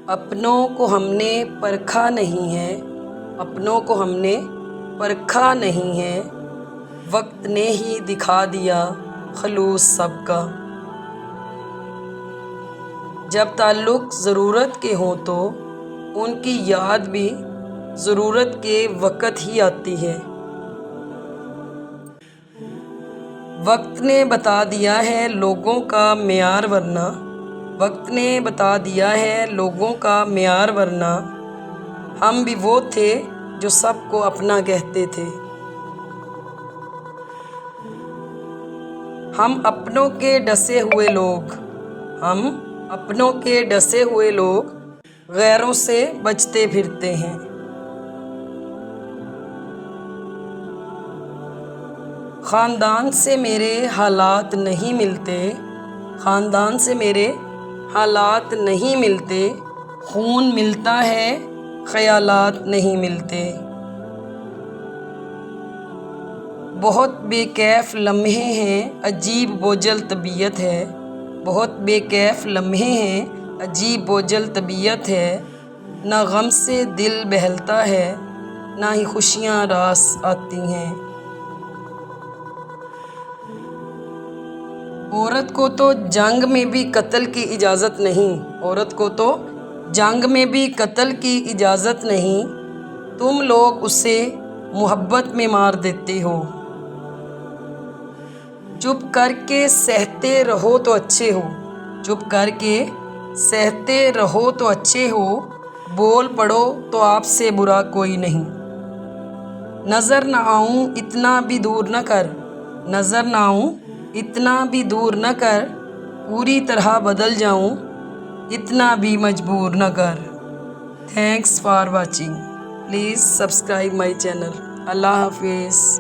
اپنوں کو ہم نے پرکھا نہیں ہے، اپنوں کو ہم نے پرکھا نہیں ہے، وقت نے ہی دکھا دیا خلوص سب کا۔ جب تعلق ضرورت کے ہوں تو ان کی یاد بھی ضرورت کے وقت ہی آتی ہے۔ وقت نے بتا دیا ہے لوگوں کا معیار ورنہ، وقت نے بتا دیا ہے لوگوں کا معیار ورنہ، ہم بھی وہ تھے جو سب کو اپنا کہتے تھے۔ ہم اپنوں کے ڈسے ہوئے لوگ، ہم اپنوں کے ڈسے ہوئے لوگ غیروں سے بچتے پھرتے ہیں۔ خاندان سے میرے حالات نہیں ملتے، خاندان سے میرے حالات نہیں ملتے، خون ملتا ہے خیالات نہیں ملتے۔ بہت بے کیف لمحے ہیں عجیب بوجھل طبیعت ہے، بہت بے کیف لمحے ہیں عجیب بوجھل طبیعت ہے، نہ غم سے دل بہلتا ہے نہ ہی خوشیاں راس آتی ہیں۔ عورت کو تو جنگ میں بھی قتل کی اجازت نہیں، عورت کو تو جنگ میں بھی قتل کی اجازت نہیں، تم لوگ اسے محبت میں مار دیتے ہو۔ چپ کر کے سہتے رہو تو اچھے ہو، چپ کر کے سہتے رہو تو اچھے ہو، بول پڑو تو آپ سے برا کوئی نہیں۔ نظر نہ آؤں اتنا بھی دور نہ کر، نظر نہ آؤں اتنا بھی دور نہ کر، پوری طرح بدل جاؤں اتنا بھی مجبور نہ کر۔ Thanks for watching, please subscribe my channel. اللہ حافظ۔